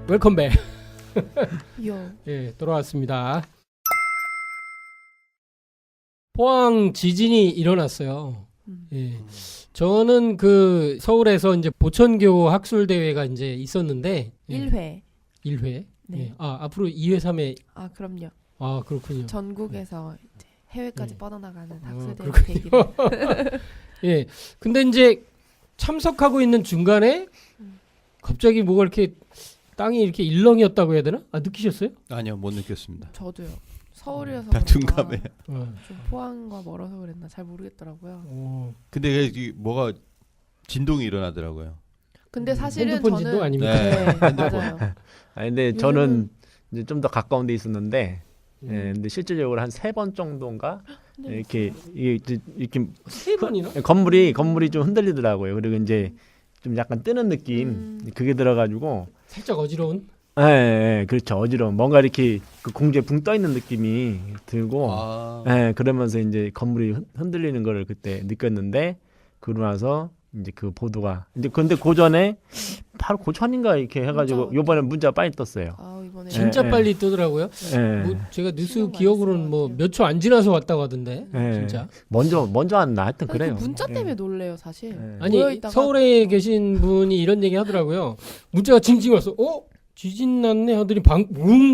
웰컴백. 요. 예, 돌아왔습니다. 포항 지진이 일어났어요. 예. 저는 그 서울에서 이제 보천교 학술 대회가 이제 있었는데 1회. 1회. 네. 예. 아, 앞으로 2회, 3회. 아, 그럼요. 아, 그렇군요. 전국에서 이제 해외까지 네. 뻗어나가는 아, 학술대회 그렇군요. 계기를. 예. 근데 이제 참석하고 있는 중간에 갑자기 뭐가 이렇게 땅이 이렇게 일렁이었다고 해야 되나? 아, 느끼셨어요? 아니요, 못 느꼈습니다. 저도요. 서울이어서 다 그런가 둔감해. 어. 좀 포항과 멀어서 그랬나 잘 모르겠더라고요. 어. 근데 이게 뭐가 진동이 일어나더라고요. 근데 사실은 핸드폰 저는 진동 아닙니까? 네, 맞아요. 아 근데 요즘은- 저는 이제 좀 더 가까운 데 있었는데 음. 예, 근데 실질적으로 한 3번 정도인가 네. 이렇게 이렇게 세 번이나? 건물이 좀 흔들리더라고요. 그리고 이제 좀 약간 뜨는 느낌 그게 들어가지고 살짝 어지러운. 예, 예, 그렇죠. 어지러운 뭔가 이렇게 그 공중에 붕 떠 있는 느낌이 들고 아, 예, 그러면서 이제 건물이 흔들리는 거를 그때 느꼈는데 그러고 나서 이제 그 보도가 근데 그 전에 바로 고천인가 이렇게 해가지고 문자 요번에 문자 빨리 떴어요. 아, 이번에 진짜 예, 빨리 뜨더라고요. 예. 뭐 제가 뉴스 신경 많이 기억으로는 쓴것 뭐 같아요. 몇 초 안 지나서 왔다고 하던데. 예. 진짜. 먼저 왔나 하여튼 아니, 그래요. 그 문자 예. 때문에 놀래요, 사실. 예. 아니 모여있다가- 서울에 계신 분이 이런 얘기 하더라고요. 문자가 징징 와서 지진 났네 하더니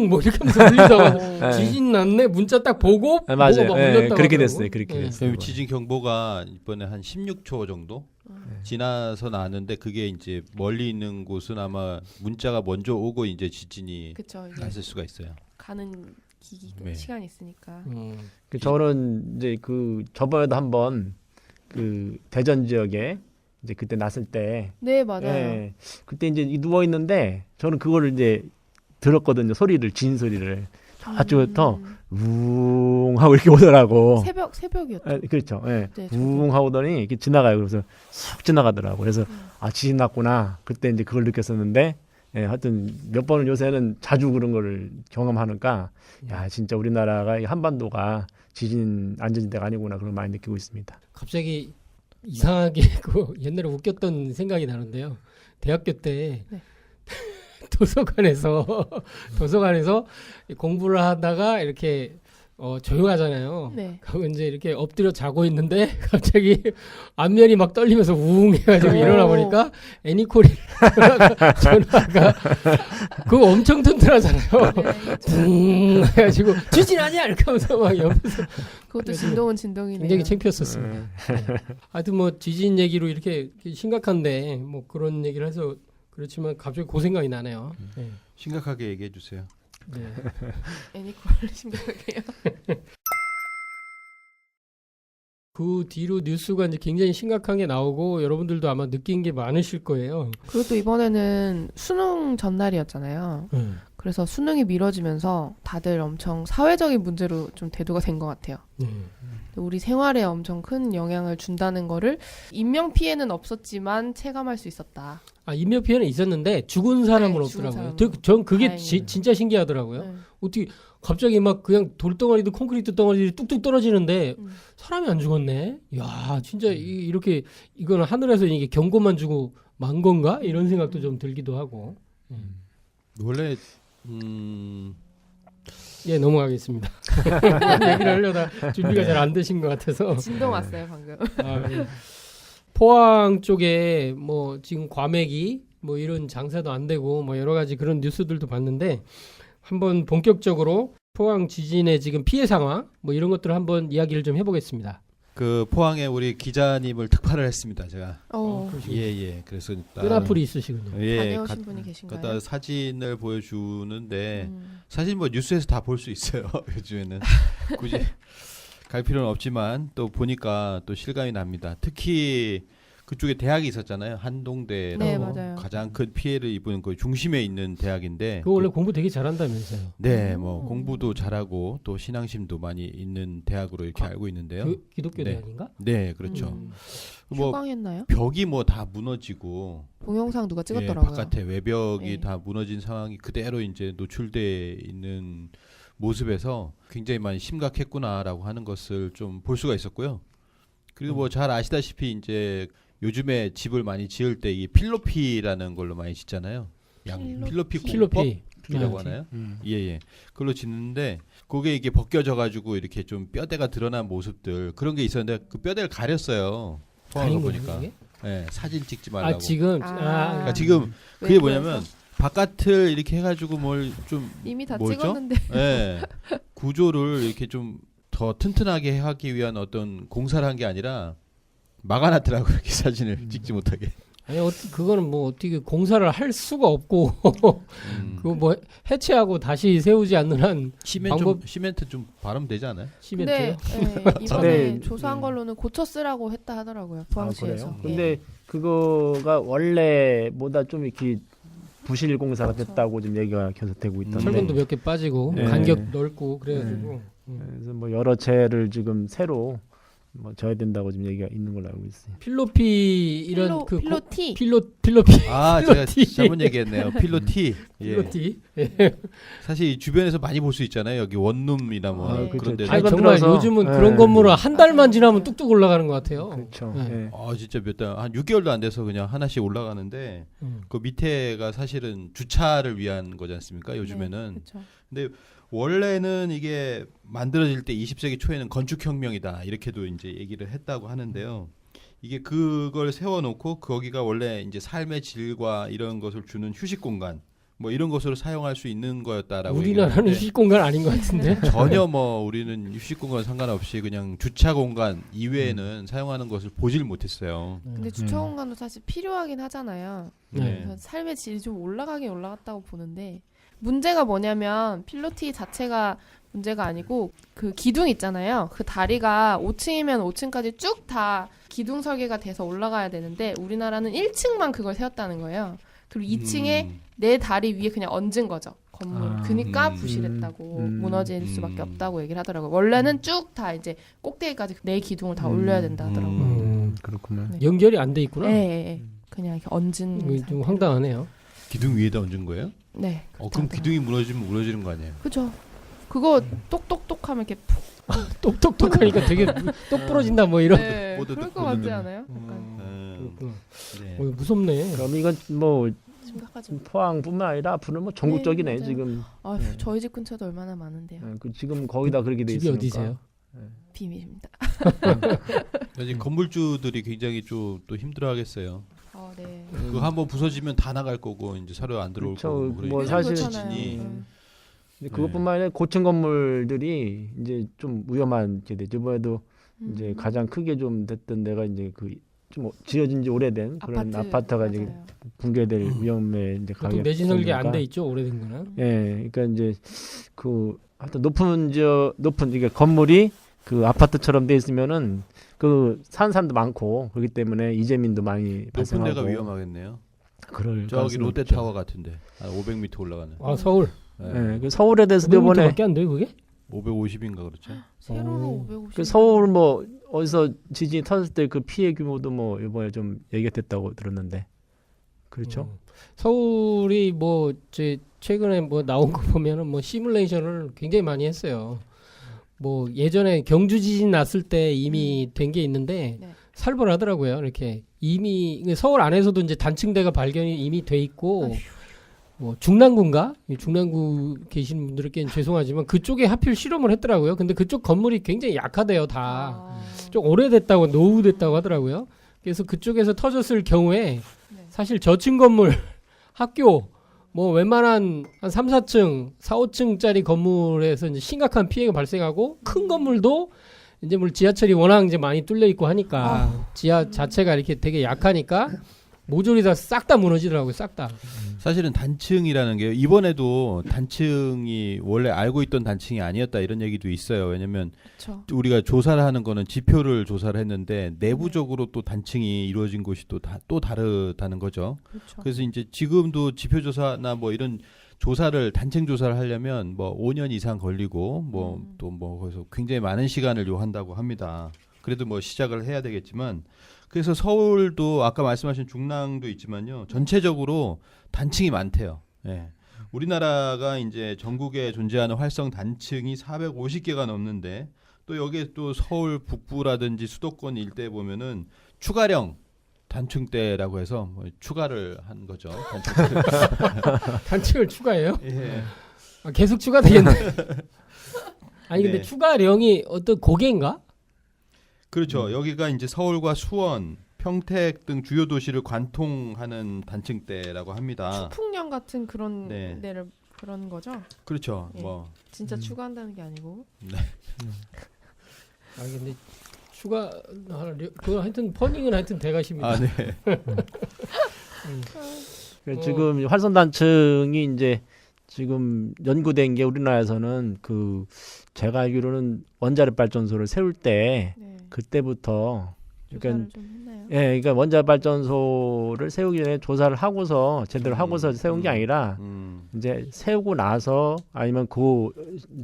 뭐 이렇게 하면서 울리다가 예. 지진 났네 문자 딱 보고 아, 맞아요. 뭐가 막 예, 울렸다고 그렇게 하더라고. 됐어요. 그렇게 예. 됐어요. 그럼 지진 경보가 이번에 한 16초 정도 지나서 나왔는데 그게 이제 멀리 있는 곳은 아마 문자가 먼저 오고 이제 지진이 그쵸. 이제 났을 수가 있어요. 가는 기기 네. 시간이 있으니까. 그 저는 이제 그 저번에도 한번 그 대전 지역에 이제 그때 났을 때 네, 맞아요. 예, 그때 이제 누워 있는데 저는 그거를 이제 들었거든요. 소리를 진 소리를 저쪽부터 우웅 하고 이렇게 오더라고. 새벽이었죠. 예, 그렇죠. 예. 네, 저도. 우웅 하고 오더니 이렇게 지나가요. 그래서 쑥 지나가더라고. 그래서 아 지진 났구나. 그때 이제 그걸 느꼈었는데 예, 하여튼 몇 번은 요새는 자주 그런 거를 경험하니까 야 진짜 우리나라가 이 한반도가 지진 안전지 대가 아니구나 그런 걸 많이 느끼고 있습니다. 갑자기 이상하게 그 옛날에 웃겼던 생각이 나는데요. 대학교 때 네. 도서관에서 공부를 하다가 이렇게 조용하잖아요. 네. 그럼 이제 이렇게 엎드려 자고 있는데 갑자기 앞면이 막 떨리면서 우웅 해가지고 일어나 보니까 애니콜이 전화가 그거 엄청 튼튼하잖아요. 붕 해가지고 지진 아니야 이렇게 하면서 막 옆에서 그것도 진동은 진동이네요. 굉장히 창피했었습니다. 하여튼 뭐 지진 얘기로 이렇게 심각한데 뭐 그런 얘기를 해서 그렇지만 갑자기 그 생각이 나네요. 네. 심각하게 얘기해 주세요. 네. 애니콜 심각해요. 그 뒤로 뉴스가 이제 굉장히 심각하게 나오고 여러분들도 아마 느낀 게 많으실 거예요. 그리고 또 이번에는 수능 전날이었잖아요. 그래서 수능이 미뤄지면서 다들 엄청 사회적인 문제로 좀 대두가 된 것 같아요. 우리 생활에 엄청 큰 영향을 준다는 거를 인명 피해는 없었지만 체감할 수 있었다. 아, 인명 피해는 있었는데 죽은 사람은 네, 죽은 없더라고요. 사람은. 전 그게 다행이네요. 진짜 신기하더라고요. 네. 어떻게 갑자기 막 그냥 돌덩어리도 콘크리트 덩어리들이 뚝뚝 떨어지는데 음. 사람이 안 죽었네. 야, 진짜 이렇게 이거는 하늘에서 이게 경고만 주고 만 건가? 이런 생각도 좀 들기도 하고. 원래 예, 넘어가겠습니다. 얘기를 하려다 준비가 잘 안 되신 것 같아서. 진동 왔어요 방금. 아, 예. 포항 쪽에 뭐 지금 과메기 뭐 이런 장사도 안 되고 뭐 여러 가지 그런 뉴스들도 봤는데 한번 본격적으로 포항 지진의 지금 피해 상황 뭐 이런 것들을 한번 이야기를 좀 해보겠습니다. 그 포항에 우리 기자님을 특파를 했습니다. 제가 예. 그래서 끈앞풀이 있으시군요. 다녀오신 분이 계신가요? 갖다 사진을 보여주는데 음. 사실 뭐 뉴스에서 다 볼 수 있어요. 요즘에는 굳이 갈 필요는 없지만 또 보니까 또 실감이 납니다. 특히 그쪽에 대학이 있었잖아요. 한동대라고 네, 맞아요. 가장 큰 피해를 입은 그 중심에 있는 대학인데 그 원래 공부 되게 잘한다면서요. 네, 뭐 공부도 잘하고 또 신앙심도 많이 있는 대학으로 이렇게 알고 있는데요. 기독교 네. 대학인가? 네, 그렇죠. 뭐 휴강했나요? 벽이 뭐 다 무너지고 동영상 누가 예, 찍었더라고요. 바깥에 외벽이 네. 다 무너진 상황이 그대로 이제 노출돼 있는 모습에서 굉장히 많이 심각했구나라고 하는 것을 좀 볼 수가 있었고요. 그리고 뭐 잘 아시다시피 이제 요즘에 집을 많이 지을 때 이 필로피라는 걸로 많이 짓잖아요. 필로피 필로피. 이라고 하나요? 예. 그걸로 짓는데 그게 이게 벗겨져 가지고 이렇게 좀 뼈대가 드러난 모습들 그런 게 있었는데 그 뼈대를 가렸어요. 포항을 가린 보니까. 거예요, 이게? 예, 사진 찍지 말라고. 아 지금 그러니까 지금 그게 뭐냐면 바깥을 이렇게 해 가지고 뭘 좀 이미 다 뭐죠? 찍었는데. 예. 구조를 이렇게 좀 더 튼튼하게 하기 위한 어떤 공사를 한 게 아니라 막아놨더라고요. 이렇게 사진을 찍지 못하게. 아니 그거는 뭐 어떻게 공사를 할 수가 없고 그거 뭐 해체하고 다시 세우지 않는 한 시멘트 좀 바르면 되지 않아요? 시멘트요? 근데 이번에 네. 조사한 걸로는 고쳐 쓰라고 했다 하더라고요. 포항시에서. 그래요? 근데 그거가 원래보다 좀 이렇게 부실 공사가 그렇죠. 됐다고 지금 얘기가 계속 되고 있던데. 철근도 몇 개 빠지고 네. 간격 넓고 그래가지고 그래서 뭐 여러 채를 지금 새로 뭐 져야 된다고 지금 얘기가 있는 걸로 알고 있어요. 필로피 이런 그 필로티. 필로피 아, 제가 필로티. 잘못 얘기했네요. 필로티. 예. 필로티. 사실 이 주변에서 많이 볼 수 있잖아요. 여기 원룸이나 뭐 네. 그런 데. 그렇죠. 아니 최근 정말 들어서, 요즘은 네. 그런 건물은 한 달만 지나면 뚝뚝 올라가는 것 같아요. 그렇죠. 네. 예. 아, 진짜 몇 달, 한 6개월도 안 돼서 그냥 하나씩 올라가는데 그 밑에가 사실은 주차를 위한 거지 않습니까? 요즘에는. 그렇죠. 근데 원래는 이게 만들어질 때 20세기 초에는 건축혁명이다 이렇게도 이제 얘기를 했다고 하는데요. 이게 그걸 세워놓고 거기가 원래 이제 삶의 질과 이런 것을 주는 휴식 공간 뭐 이런 것으로 사용할 수 있는 거였다라고. 우리나라는 얘기를 휴식 공간 아닌 것 같은데. 하는데 전혀 뭐 우리는 휴식 공간 상관없이 그냥 주차 공간 이외에는 사용하는 것을 보질 못했어요. 근데 주차 공간도 사실 필요하긴 하잖아요. 네. 그래서 삶의 질이 좀 올라가긴 올라갔다고 보는데 문제가 뭐냐면 필로티 자체가 문제가 아니고 그 기둥 있잖아요. 그 다리가 5층이면 5층까지 쭉 다 기둥 설계가 돼서 올라가야 되는데 우리나라는 1층만 그걸 세웠다는 거예요. 그리고 2층에 내 다리 위에 그냥 얹은 거죠. 건물. 아. 그니까 부실했다고 무너질 수밖에 없다고 얘기를 하더라고요. 원래는 쭉 다 이제 꼭대기까지 내 기둥을 다 올려야 된다 하더라고요. 그렇구나. 네. 연결이 안 돼 있구나. 예. 그냥 이렇게 얹은 이거 좀 상태로. 황당하네요. 기둥 위에다 얹은 거예요? 네. 그럼 그렇다더라고요. 기둥이 무너지면 무너지는 거 아니에요? 그죠. 그거 똑똑똑하면 이렇게 푹. 똑똑똑하니까 되게 똑 부러진다 뭐 이런. 네. 모두 그럴 것 듣고 같지 있는. 않아요? 약간 그렇구나. 네. 무섭네. 그럼 이건 뭐 심각하죠. 포항뿐만 아니라 앞으로 뭐 전국적이네 맞아요. 지금. 아, 네. 저희 집 근처도 얼마나 많은데요. 그 지금 거기다 그렇게 돼 집이 있으니까. 어디세요? 비밀입니다. 지금 건물주들이 굉장히 좀 또 힘들어하겠어요. 네. 그거 한번 부서지면 다 나갈 거고 이제 사료 안 들어올 그렇죠. 거고. 뭐 그러니까 사실 지진이 근데 그것뿐만 아니라 고층 건물들이 이제 좀 위험한 게 되죠. 이번에도 이제 가장 크게 좀 됐던 데가 이제 그 좀 지어진 지 오래된 그런 아파트가 이제 맞아요. 붕괴될 위험에 이제 보통 가게 내진 설계 됐으니까. 안 돼 있죠 오래된 거는. 예, 그러니까 이제 그 하여튼 높은 이게 건물이 그 아파트처럼 돼 있으면은 그 사는 사람도 많고 그렇기 때문에 이재민도 많이 높은 발생하고. 데가 위험하겠네요. 그럴 저기 가능성이 롯데타워 같은데 한 500m 올라가는. 아 서울. 네. 예, 그 서울에 대해서도 이번에 500m밖에 안 돼요 그게? 550인가 그렇죠. 세로로 550. 그 서울 뭐 어디서 지진이 터졌을 때 그 피해 규모도 뭐 이번에 좀 얘기가 됐다고 들었는데 그렇죠? 서울이 뭐 제 최근에 뭐 나온 거 보면은 뭐 시뮬레이션을 굉장히 많이 했어요. 뭐 예전에 경주 지진 났을 때 이미 된 게 있는데 네. 살벌하더라고요. 이렇게 이미 서울 안에서도 이제 단층대가 발견이 이미 돼 있고 아휴. 뭐 중랑구인가? 중랑구 계신 분들께는 죄송하지만 그쪽에 하필 실험을 했더라고요. 근데 그쪽 건물이 굉장히 약하대요, 다. 좀 오래됐다고 노후됐다고 하더라고요. 그래서 그쪽에서 터졌을 경우에 네. 사실 저층 건물 학교 뭐 웬만한 한 3, 4층, 4, 5층짜리 건물에서 이제 심각한 피해가 발생하고 큰 건물도 이제 뭐 지하철이 워낙 이제 많이 뚫려 있고 하니까 지하 자체가 이렇게 되게 약하니까 모조리 다 싹 다 무너지더라고요. 싹 다. 사실은 단층이라는 게 이번에도 단층이 원래 알고 있던 단층이 아니었다 이런 얘기도 있어요. 왜냐면 그렇죠. 우리가 조사를 하는 거는 지표를 조사를 했는데 내부적으로 또 단층이 이루어진 곳이 또 다르다는 거죠. 그렇죠. 그래서 이제 지금도 지표 조사나 뭐 이런 조사를 단층 조사를 하려면 뭐 5년 이상 걸리고 뭐 또 뭐 그래서 굉장히 많은 시간을 요한다고 합니다. 그래도 뭐 시작을 해야 되겠지만 그래서 서울도 아까 말씀하신 중랑도 있지만요. 전체적으로 단층이 많대요. 예. 우리나라가 이제 전국에 존재하는 활성 단층이 450개가 넘는데 또 여기에 또 서울 북부라든지 수도권 일대에 보면은 추가령 단층대라고 해서 뭐 추가를 한 거죠. 단층대. 단층을 추가해요? 예. 아, 계속 추가되겠네. 아니 근데 네. 추가령이 어떤 고개인가? 그렇죠. 여기가 이제 서울과 수원, 평택 등 주요 도시를 관통하는 단층대라고 합니다. 추풍령 같은 그런 네. 데를 그런 거죠? 그렇죠. 예. 뭐 진짜 추가한다는 게 아니고. 아 근데 추가 그 하여튼 퍼닝은 하여튼 대가십니다. 아, 네. 지금 활성 단층이 이제 지금 연구된 게 우리나라에서는 그 제가 알기로는 원자력 발전소를 세울 때 네. 그때부터 조사를 그러니까 좀 했나요? 예, 그러니까 원자력 발전소를 세우기 전에 조사를 하고서 제대로 하고서 세운 게 아니라 이제 세우고 나서 아니면 그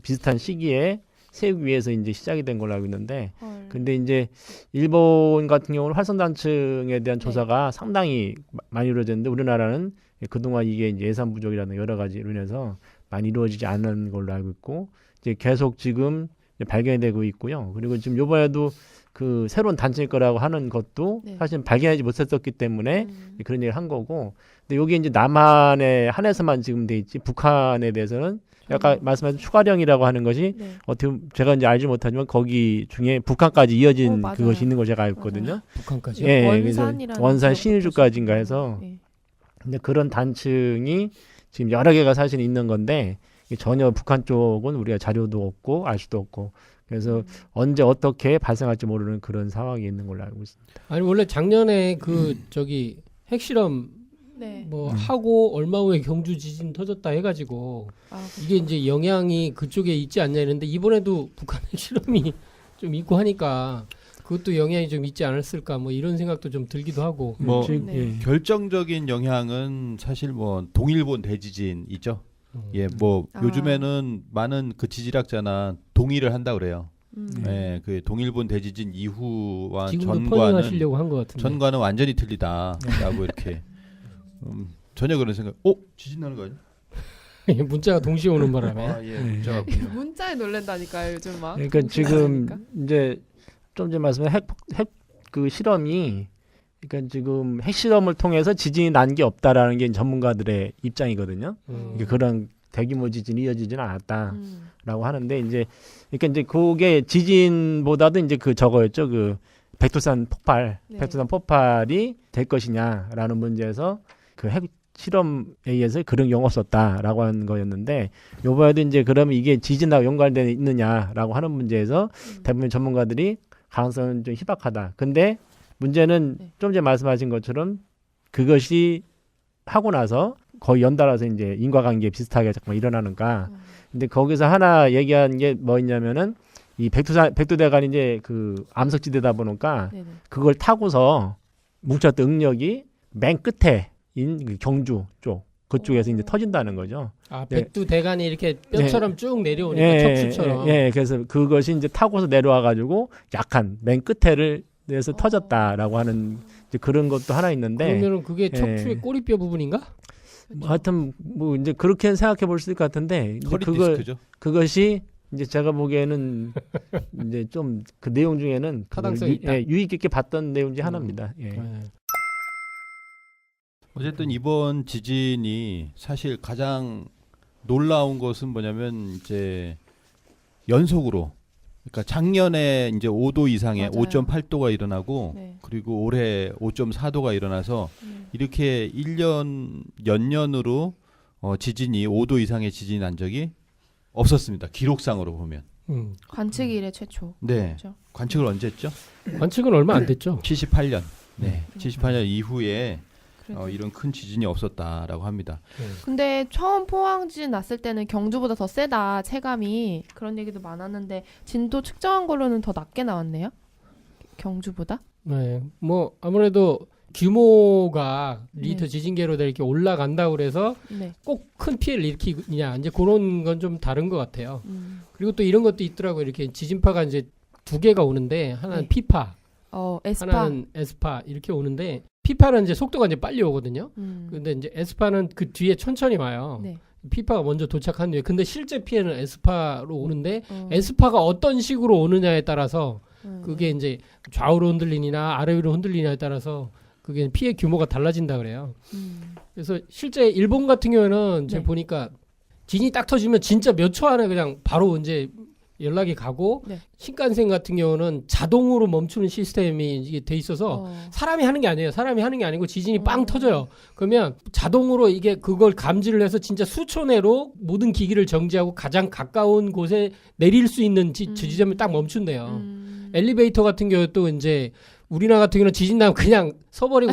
비슷한 시기에 세우기 위해서 이제 시작이 된 걸로 알고 있는데 헐. 근데 이제 일본 같은 경우는 활성 단층에 대한 네. 조사가 상당히 많이 이루어졌는데 우리나라는 그동안 이게 이제 예산 부족이라는 여러 가지로 인해서 많이 이루어지지 않은 걸로 알고 있고 이제 계속 지금 이제 발견이 되고 있고요. 그리고 지금 요번에도 그 새로운 단층일 거라고 하는 것도 네. 사실 발견하지 못했었기 때문에 그런 얘기를 한 거고 근데 여기 이제 남한에 한해서만 지금 돼 있지 북한에 대해서는 아까 말씀하신 추가령이라고 하는 것이 네. 어떻게 보면 제가 이제 알지 못하지만 거기 중에 북한까지 이어진 맞아요. 그것이 있는 걸 제가 알고 있거든요. 북한까지요? 예, 원산이라는 원산 지역부터 신일주까지인가 시작해요. 해서 네. 근데 그런 단층이 지금 여러 개가 사실 있는 건데 이게 전혀 북한 쪽은 우리가 자료도 없고 알 수도 없고 그래서 언제 어떻게 발생할지 모르는 그런 상황이 있는 걸로 알고 있습니다. 아니 원래 작년에 그 저기 핵실험 네. 뭐 하고 얼마 후에 경주 지진 터졌다 해가지고 아, 이게 이제 영향이 그쪽에 있지 않냐 이랬는데 이번에도 북한 핵실험이 좀 있고 하니까 그것도 영향이 좀 있지 않았을까 뭐 이런 생각도 좀 들기도 하고. 뭐 지금, 네. 예. 결정적인 영향은 사실 뭐 동일본 대지진 있죠. 예, 뭐 아. 요즘에는 많은 그 지질학자나 동의를 한다 그래요. 음. 예, 그 동일본 대지진 이후와 지금도 전과는 퍼닝하시려고 한 것 같은데. 전과는 완전히 틀리다라고 이렇게 전혀 그런 생각. 지진 나는 거 아니야? 문자가 동시에 오는 바람에. 아, 예, 문자가 왔군요. 문자에 놀란다니까요 요즘 막. 그러니까 지금 그러니까. 이제 좀 전에 말씀한 핵 그 실험이 그러니까 지금 핵실험을 통해서 지진이 난 게 없다라는 게 전문가들의 입장이거든요. 이게 그런 대규모 지진이 이어지지는 않았다라고 하는데 이제 그러니까 이제 그게 지진보다도 이제 그 저거였죠. 그 백두산 폭발, 네. 백두산 폭발이 될 것이냐라는 문제에서 그 핵 실험에 의해서 그런 경우가 없었다라고 하는 거였는데 요번에도 이제 그러면 이게 지진하고 연관되어 있느냐라고 하는 문제에서 대부분 전문가들이 가능성은 좀 희박하다. 근데 문제는 네. 좀 전에 말씀하신 것처럼 그것이 하고 나서 거의 연달아서 이제 인과관계 비슷하게 잠깐 일어나는가. 근데 거기서 하나 얘기한 게 뭐였냐면은 이 백두대간이 이제 그 암석지대다 보니까 네네. 그걸 타고서 뭉쳤던 응력이 맨 끝에인 그 경주 쪽 그쪽에서 이제 터진다는 거죠. 아 네. 백두 대간이 이렇게 뼈처럼 쭉 내려오니까 예, 척추처럼. 예, 그래서 그것이 이제 타고서 내려와 가지고 약한 맨 끝에를 내서 터졌다라고 하는 이제 그런 것도 하나 있는데 그러면은 그게 척추의 예. 꼬리뼈 부분인가? 뭐 하여튼 뭐 이제 그렇게 생각해 볼 수 있을 것 같은데 이제 허리 디스크죠. 그것이 이제 제가 보기에는 이제 좀 그 내용 중에는 타당성이 있다. 유익 있게 봤던 내용 중 하나입니다. 예. 예. 어쨌든 이번 지진이 사실 가장 놀라운 것은 뭐냐면 이제 연속으로 그러니까 작년에 이제 5도 이상의 맞아요. 5.8도가 일어나고 네. 그리고 올해 5.4도가 일어나서 음. 이렇게 1년 연년으로 지진이 5도 이상의 지진이 난 적이 없었습니다. 기록상으로 보면. 관측 이래 최초. 네. 그렇죠? 관측을 언제 했죠? 관측은 얼마 안 됐죠. 78년. 네. 78년 이후에 그래도. 이런 큰 지진이 없었다라고 합니다. 근데 처음 포항 지진 났을 때는 경주보다 더 세다 체감이 그런 얘기도 많았는데 진도 측정한 걸로는 더 낮게 나왔네요. 경주보다. 네. 뭐 아무래도 규모가 네. 리터 지진계로 이렇게 올라간다고 그래서 네. 꼭 큰 피해를 일으키냐 이제 그런 건 좀 다른 것 같아요. 그리고 또 이런 것도 있더라고요. 이렇게 지진파가 이제 두 개가 오는데 하나는 네. 피파, 에스파. 하나는 에스파 이렇게 오는데 피파는 이제 속도가 이제 빨리 오거든요. 근데 이제 에스파는 그 뒤에 천천히 와요. 네. 피파가 먼저 도착한 뒤에 근데 실제 피해는 에스파로 오는데 어. 에스파가 어떤 식으로 오느냐에 따라서 그게 이제 좌우로 흔들리나 아래 위로 흔들리냐에 따라서 그게 피해 규모가 달라진다 그래요. 그래서 실제 일본 같은 경우에는 제가 네. 보니까 지진이 딱 터지면 진짜 몇 초 안에 그냥 바로 이제 연락이 가고 네. 신칸센 같은 경우는 자동으로 멈추는 시스템이 이게 돼 있어서 사람이 하는 게 아니에요. 사람이 하는 게 아니고 지진이 빵 터져요. 그러면 자동으로 이게 그걸 감지를 해서 진짜 수초 내로 모든 기기를 정지하고 가장 가까운 곳에 내릴 수 있는 지점을 딱 멈춘대요. 엘리베이터 같은 경우도 이제 우리나라 같은 경우는 지진 나면 그냥 서버리고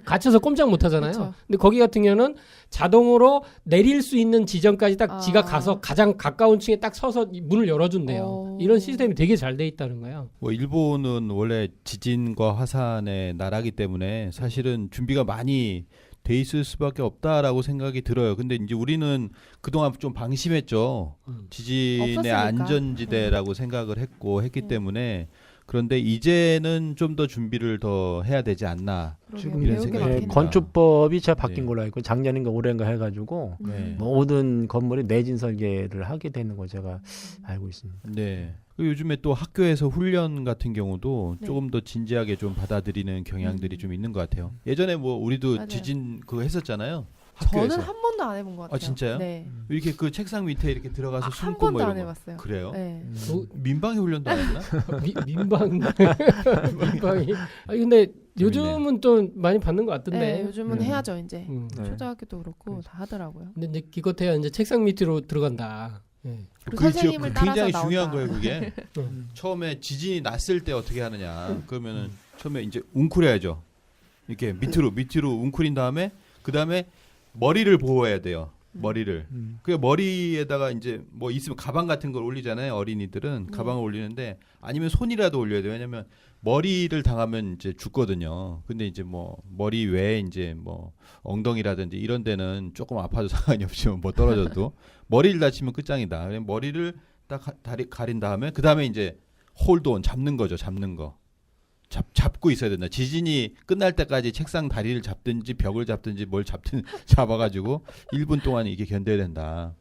갇혀서 꼼짝 못 하잖아요. 그쵸. 근데 거기 같은 경우는 자동으로 내릴 수 있는 지점까지 딱 지가 가서 가장 가까운 층에 딱 서서 문을 열어준대요. 이런 시스템이 되게 잘 돼 있다는 거예요. 뭐 일본은 원래 지진과 화산의 나라기 때문에 사실은 준비가 많이 돼 있을 수밖에 없다라고 생각이 들어요. 근데 이제 우리는 그동안 좀 방심했죠. 지진의 없었으니까. 안전지대라고 생각을 했기 때문에 그런데 이제는 좀 더 준비를 더 해야 되지 않나. 지금 이런 배울 게 생각이 많겠네요. 듭니다. 건축법이 잘 바뀐 네. 걸로 알고 작년인가 올해인가 해가지고 네. 모든 건물이 내진 설계를 하게 되는 거 제가 알고 있습니다. 네. 그리고 요즘에 또 학교에서 훈련 같은 경우도 네. 조금 더 진지하게 좀 받아들이는 경향들이 좀 있는 것 같아요. 예전에 뭐 우리도 맞아요. 지진 그거 했었잖아요. 학교에서. 저는 한 번도 안 해본 것 같아요. 아, 진짜요? 네. 이렇게 그 책상 밑에 이렇게 들어가서 한 숨고 번도 뭐 이런 안 거. 해봤어요. 그래요? 네. 민방위 훈련도 안 했나? 민방위. 아니 근데 요즘은 좀 많이 받는 것 같던데. 네, 요즘은 네. 해야죠 이제. 네. 초등학교도 그렇고 다 하더라고요. 근데 이제 기껏해야 이제 책상 밑으로 들어간다. 네. 그리고 선생님을 따라서 굉장히 나온다. 중요한 거예요, 그게. 음. 처음에 지진이 났을 때 어떻게 하느냐. 그러면은 처음에 이제 웅크려야죠. 이렇게 밑으로 웅크린 다음에 그다음에 머리를 보호해야 돼요. 머리를. 그 머리에다가 이제 뭐 있으면 가방 같은 걸 올리잖아요. 어린이들은 가방을 올리는데 아니면 손이라도 올려야 돼요. 왜냐면 머리를 당하면 이제 죽거든요. 근데 이제 뭐 머리 외에 이제 뭐 엉덩이라든지 이런 데는 조금 아파도 상관이 없지만 뭐 떨어져도 머리를 다치면 끝장이다. 그냥 머리를 딱 다리 가린 다음에 그다음에 이제 홀드온 잡는 거죠. 잡는 거. 잡고 있어야 된다. 지진이 끝날 때까지 책상 다리를 잡든지 벽을 잡든지 뭘 잡든 잡아가지고 1분 동안 이게 견뎌야 된다.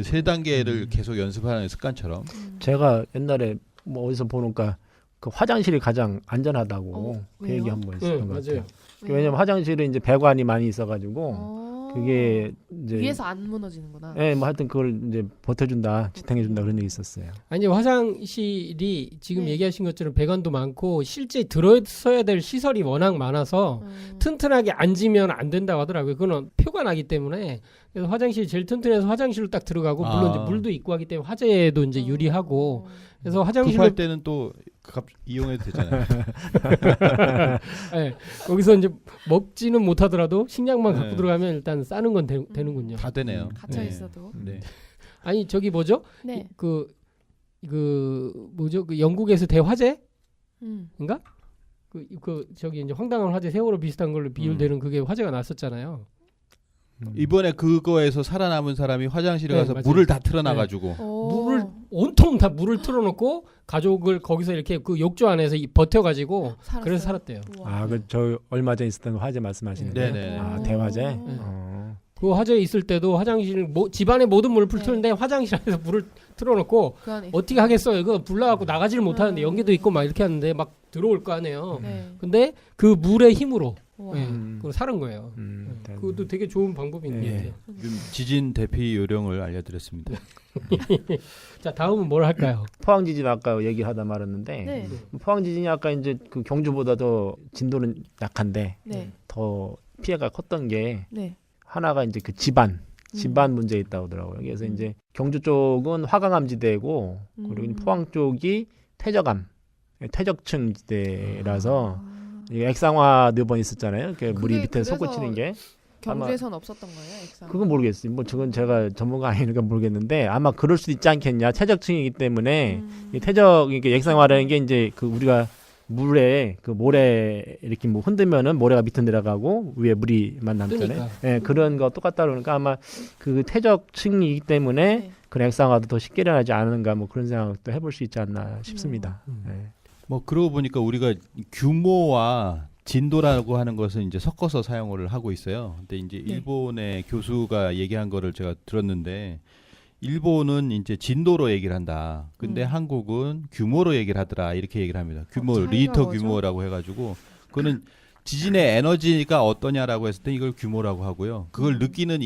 세 단계를 계속 연습하는 습관처럼. 제가 옛날에 뭐 어디서 보니까 그 화장실이 가장 안전하다고 그 왜요? 얘기 한번 네, 있었던 것 같아요. 맞아요. 왜냐면 화장실에 이제 배관이 많이 있어가지고 그게 이제 위에서 안 무너지는구나. 예, 뭐 하여튼 그걸 이제 버텨준다, 지탱해준다 그런 얘기 있었어요. 아니 화장실이 지금 네. 얘기하신 것처럼 배관도 많고 실제 들어서야 될 시설이 워낙 많아서 튼튼하게 앉으면 안 된다고 하더라고요. 그건 표가 나기 때문에 그래서 화장실이 제일 튼튼해서 화장실로 딱 들어가고 물론 이제 물도 있고 하기 때문에 화재에도 이제 유리하고 그래서 화장실로 급할 때는 또 이용해도 되잖아요. 네, 거기서 이제 먹지는 못하더라도 식량만 갖고 네. 들어가면 일단 싸는 건 되는군요. 다 되네요. 갇혀 네. 있어도. 네. 아니 저기 뭐죠? 네. 그 뭐죠? 그 영국에서 대화재인가? 그 저기 이제 황당한 화재 세월호 비슷한 걸로 비율되는 그게 화재가 났었잖아요. 이번에 그거에서 살아남은 사람이 화장실에 네, 가서 맞아요. 물을 다 틀어놔가지고 물을 온통 다 물을 틀어놓고 가족을 거기서 이렇게 그 욕조 안에서 버텨가지고 그래서 살았대요. 아, 그 저 얼마 전에 있었던 거 화재 말씀하시는 거예요? 네네. 아, 대화재? 네. 그 그 화재 있을 때도 화장실 집안에 모든 물을 틀는데 화장실 안에서 물을 틀어놓고 그 안에 어떻게 하겠어요? 이거 불 나갖고 나가지를 못하는데 연기도 있고 막 이렇게 하는데 막 들어올 거 아니에요. 네. 근데 그 물의 힘으로 우와. 예, 그걸 사는 거예요. 그것도 되게 좋은 방법인 것 예. 같아요. 지금 지진 대피 요령을 알려드렸습니다. 자 다음은 뭘 할까요? 포항 지진 아까 얘기하다 말았는데 네. 포항 지진이 아까 이제 그 경주보다 더 진도는 약한데 네. 더 피해가 컸던 게 네. 하나가 이제 그 집안 문제 있다고 하더라고요. 그래서 이제 경주 쪽은 화강암지대고 그리고 포항 쪽이 퇴적층 지대라서 이게 액상화 몇 번 있었잖아요. 그 물이 그게 밑에 그래서 솟구치는 게 경주에선 없었던 거예요, 액상. 그건 모르겠어요. 뭐 저건 제가 전문가 아니니까 모르겠는데 아마 그럴 수도 있지 않겠냐. 퇴적층이기 때문에 이 이게 액상화라는 게 이제 그 우리가 물에 그 모래 이렇게 뭐 흔들면은 모래가 밑으로 내려가고 위에 물이만 남잖아요. 뜨니까. 예, 그런 거 똑같다 그러니까 아마 그 퇴적층이기 때문에 네. 그 액상화도 더 쉽게 일어나지 않은가 뭐 그런 생각도 해볼 수 있지 않나 싶습니다. 예. 뭐 그러고 보니까 우리가 규모와 진도라고 하는 것은 이제 섞어서 사용을 하고 있어요. 근데 이제 일본의 교수가 얘기한 거를 제가 들었는데 일본은 이제 진도로 얘기를 한다. 근데 한국은 규모로 얘기를 하더라. 이렇게 얘기를 합니다. 규모, 차이가 리터 뭐죠? 규모라고 해가지고 그거는 지진의 에너지가 어떠냐라고 했을 때 이걸 규모라고 하고요. 그걸 느끼는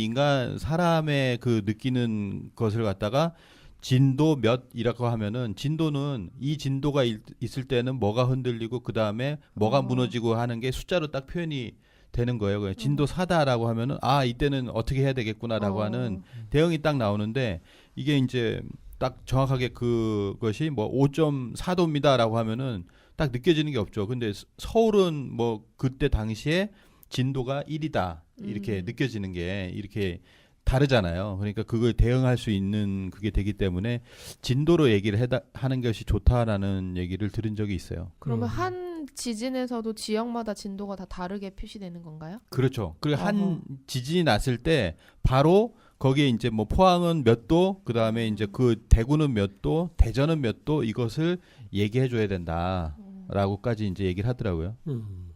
사람의 그 느끼는 것을 갖다가 진도 몇이라고 하면은 진도는 이 진도가 있을 때는 뭐가 흔들리고 그 다음에 뭐가 무너지고 하는 게 숫자로 딱 표현이 되는 거예요. 그냥 진도 4다라고 하면은 아 이때는 어떻게 해야 되겠구나라고 하는 대응이 딱 나오는데 이게 이제 딱 정확하게 그것이 뭐 5.4도입니다라고 하면은 딱 느껴지는 게 없죠. 근데 서울은 뭐 그때 당시에 진도가 1이다 이렇게 느껴지는 게 이렇게 다르잖아요. 그러니까 그걸 대응할 수 있는 그게 되기 때문에 진도로 얘기를 하는 것이 좋다라는 얘기를 들은 적이 있어요. 그러면 한 지진에서도 지역마다 진도가 다 다르게 표시되는 건가요? 그렇죠. 그리고 한 지진이 났을 때 바로 거기에 이제 뭐 포항은 몇 도, 그 다음에 이제 그 대구는 몇 도, 대전은 몇 도 이것을 얘기해 줘야 된다라고까지 이제 얘기를 하더라고요. 네.